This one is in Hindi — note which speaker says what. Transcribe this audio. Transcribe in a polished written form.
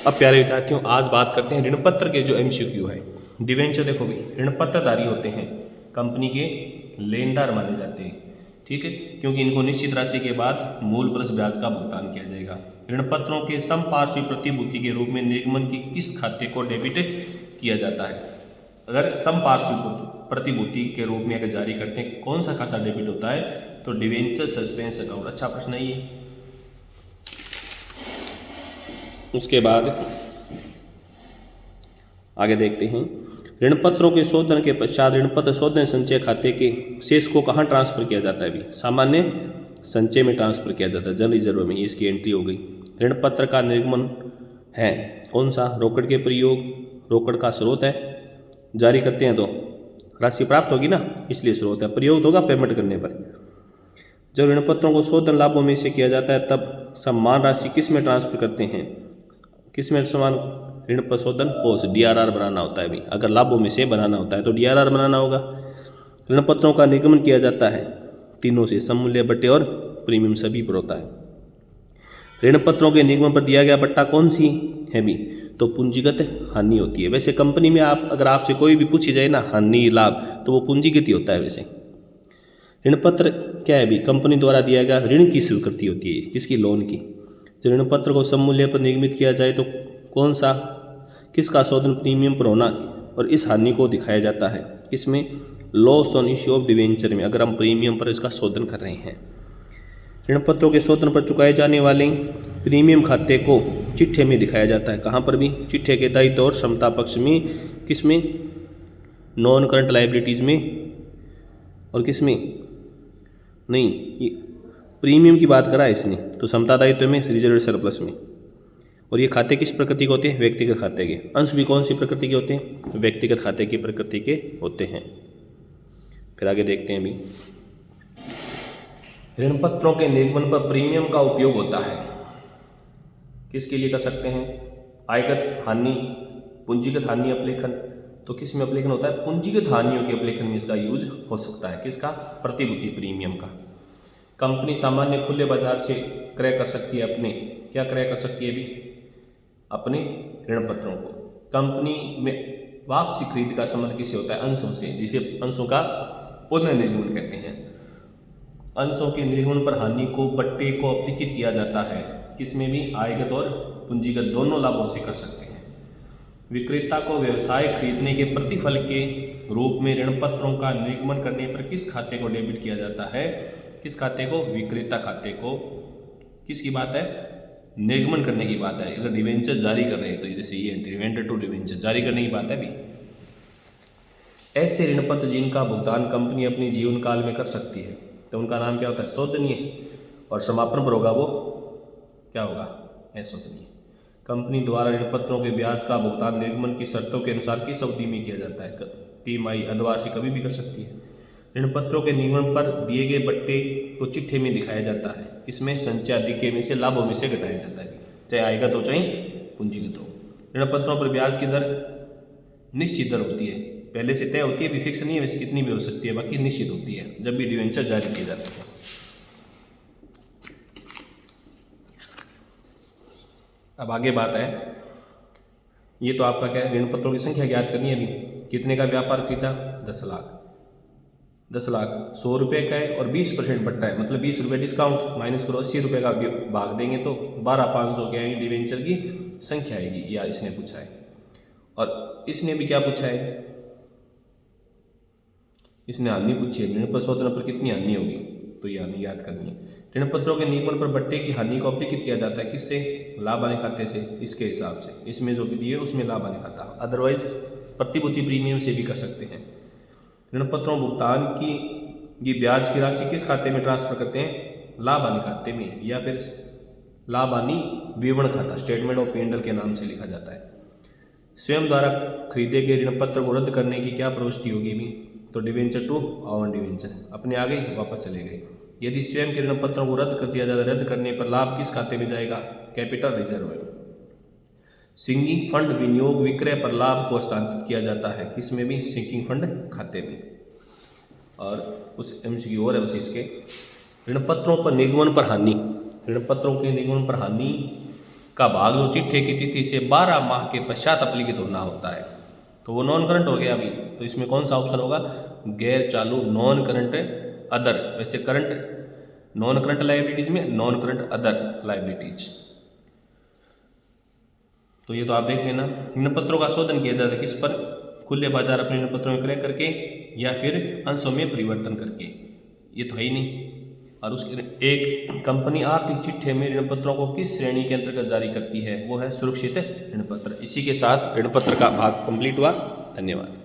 Speaker 1: अब प्यारे विद्यार्थियों, आज बात करते हैं ऋण पत्र के जो एमसीक्यू है। डिवेंचर देखो भी, ऋण पत्रधारी होते हैं, कंपनी के लेनदार माने जाते हैं, ठीक है, क्योंकि इनको निश्चित राशि के बाद मूल प्लस ब्याज का भुगतान किया जाएगा। ऋण पत्रों के समपार्श्विक प्रतिभूति के रूप में निर्गमन की किस खाते को डेबिट किया जाता है? अगर समपार्श्विक प्रतिभूति के रूप में अगर जारी करते हैं, कौन सा खाता डेबिट होता है? तो डिवेंचर सस्पेंस अकाउंट। अच्छा प्रश्न है ये। उसके बाद आगे देखते हैं, ऋण पत्रों के शोधन के पश्चात ऋण पत्र शोधन संचय खाते के शेष को कहाँ ट्रांसफर किया जाता है? भी सामान्य संचय में ट्रांसफर किया जाता है, जन रिजर्व में। इसकी एंट्री हो गई। ऋण पत्र का निर्गमन है कौन सा? रोकड़ के प्रयोग, रोकड़ का स्रोत है, जारी करते हैं तो राशि प्राप्त होगी ना, इसलिए स्रोत है। प्रयोग होगा पेमेंट करने पर। जब ऋण पत्रों को शोधन लाभों में से किया जाता है तब सम्मान राशि किस में ट्रांसफर करते हैं? किस में समान? ऋण प्रशोधन कोष, डीआरआर बनाना होता है। भी अगर लाभों में से बनाना होता है तो डीआरआर बनाना होगा। ऋण पत्रों का निर्गमन किया जाता है तीनों से, सममूल्य बट्टे और प्रीमियम सभी पर होता है। ऋण पत्रों के निर्गमन पर दिया गया बट्टा कौन सी है? भी तो पूंजीगत हानि होती है। वैसे कंपनी में अगर आपसे कोई भी पूछी जाए ना हानि लाभ, तो वो पूंजीगत ही होता है। वैसे ऋण पत्र क्या है? भी कंपनी द्वारा दिया गया ऋण की स्वीकृति होती है, किसकी? लोन की। जब ऋण पत्र को सममूल्य पर निर्मित किया जाए तो कौन सा, किसका शोधन प्रीमियम पर होना और इस हानि को दिखाया जाता है? किसमें? Loss on issue of debenture में, अगर हम प्रीमियम पर इसका शोधन कर रहे हैं। ऋण पत्रों के शोधन पर चुकाए जाने वाले प्रीमियम खाते को चिट्ठे में दिखाया जाता है। कहाँ पर? भी चिट्ठे के दायित्व और क्षमता पक्ष में, किसमें? नॉन करंट लाइबिलिटीज में। और किसमें? नहीं, प्रीमियम की बात करा है इसने, तो समता दायित्व में, रिजर्व सरप्लस में। और ये खाते किस प्रकृति के होते हैं? व्यक्तिगत खाते के। अंश भी कौन सी प्रकृति के होते हैं? व्यक्तिगत खाते की प्रकृति के होते हैं। फिर आगे देखते हैं भी, ऋण पत्रों के निर्गमन पर प्रीमियम का उपयोग होता है, किसके लिए कर सकते हैं? आयगत हानि, पूंजीगत हानि अपलेखन। तो किस में अपलेखन होता है? पूंजीगत हानियों के अपलेखन में इसका यूज हो सकता है। किसका? प्रतिभूति प्रीमियम का। कंपनी सामान्य खुले बाजार से क्रय कर सकती है अपने, क्या क्रय कर सकती है? भी अपने ऋण पत्रों को। कंपनी में वापसी खरीद का संबंध किससे होता है? अंशों से, जिसे अंशों का पुनर्निर्गमन कहते हैं। अंशों के निर्गमन पर हानि को बट्टे को अपलिखित किया जाता है, किसमें भी? आयगत और पूंजीगत दोनों लाभों से कर सकते हैं। विक्रेता को व्यवसाय खरीदने के प्रतिफल के रूप में ऋण पत्रों का निर्गमन करने पर किस खाते को डेबिट किया जाता है? किस खाते को? विक्रेता खाते को। किसकी बात है? निर्गमन करने की बात है। अगर डिवेंचर जारी कर रहे हैं तो जैसे ये डिवेंचर टू डिवेंचर जारी करने की बात है। भी ऐसे ऋण पत्र जिनका भुगतान कंपनी अपने जीवन काल में कर सकती है, तो उनका नाम क्या होता है? शोधनीय। और समापन पर होगा वो क्या होगा? अशोधनीय। कंपनी द्वारा ऋण पत्रों के ब्याज का भुगतान निर्गमन की शर्तों के अनुसार किस अवधि में किया जाता है? तिमाही, अर्धवार्षिक, कभी भी कर सकती है। ऋण पत्रों के निर्गमन पर दिए गए बट्टे को चिट्ठे में दिखाया जाता है, इसमें संचय अधिके में से लाभों में से घटाया जाता है, चाहे आयगत हो चाहे पूंजीगत हो। ऋण पत्रों पर ब्याज की दर निश्चित दर होती है, पहले से तय होती है, भी फिक्स नहीं है, वैसे कितनी भी हो सकती है, बाकी निश्चित होती है जब भी डिवेंचर जारी किए जाते हैं। अब आगे बात है, ये तो आपका क्या है? ऋण पत्रों की संख्या ज्ञात करनी है। अभी कितने का व्यापार खरीदा? 10 लाख। 10 लाख 100 रुपये का है और 20% बट्टा है, मतलब 20 रुपये डिस्काउंट माइनस करो, 80 रुपये का भाग देंगे तो 12,500 क्या है डिवेंचर की संख्या आएगी, या इसने पूछा है। और इसने भी क्या पूछा है? इसने हानि पूछी है, ऋण प्रशोधन पर कितनी हानि होगी, तो ये हानि याद करनी है। ऋण पत्रों के निर्गमन पर बट्टे की हानि को अपलिखित किया जाता है, किससे? लाभ हानि खाते से। इसके हिसाब से इसमें जो भी दिए उसमें लाभ हानि खाता, अदरवाइज प्रतिभूति प्रीमियम से भी कर सकते हैं। ऋण पत्रों भुगतान की ये ब्याज की राशि किस खाते में ट्रांसफर करते हैं? लाभ हानि खाते में, या फिर लाभ हानि विवरण खाता, स्टेटमेंट ऑफ P&L के नाम से लिखा जाता है। स्वयं द्वारा खरीदे गए ऋण पत्र को रद्द करने की क्या प्रविष्टि होगी? भी तो डिवेंचर टू आवन डिवेंचर, अपने आगे वापस चले गए। यदि स्वयं के ऋण पत्रों को रद्द कर दिया जाता है, रद्द करने पर लाभ किस खाते में जाएगा? कैपिटल रिजर्व में। सिंकिंग फंड विनियोग विक्रय पर लाभ को हस्तांतरित किया जाता है, किसमें भी? सिंकिंग फंड खाते में। और कुछ एमसीक्यू और है बस इसके। ऋण पत्रों पर निर्गमन पर हानि, ऋण पत्रों के निर्गमन पर हानि का भाग जो चिट्ठे की तिथि से 12 माह के पश्चात अपलिखित होना होता है, तो वो नॉन करंट हो गया अभी। तो इसमें कौन सा ऑप्शन होगा? गैर चालू, नॉन करंट अदर। वैसे करंट नॉन करंट लाइबिलिटीज में नॉन करंट अदर लाइबिलिटीज। तो ये तो आप देख लेना। ऋण पत्रों का शोधन किया जाता है किस पर? खुले बाजार अपने ऋण पत्रों में क्रय करके या फिर अंशों में परिवर्तन करके। ये तो है ही नहीं। और उसके एक कंपनी आर्थिक चिट्ठे में ऋण पत्रों को किस श्रेणी के अंतर्गत जारी करती है? वो है सुरक्षित ऋण पत्र। इसी के साथ ऋण पत्र का भाग कंप्लीट हुआ। धन्यवाद।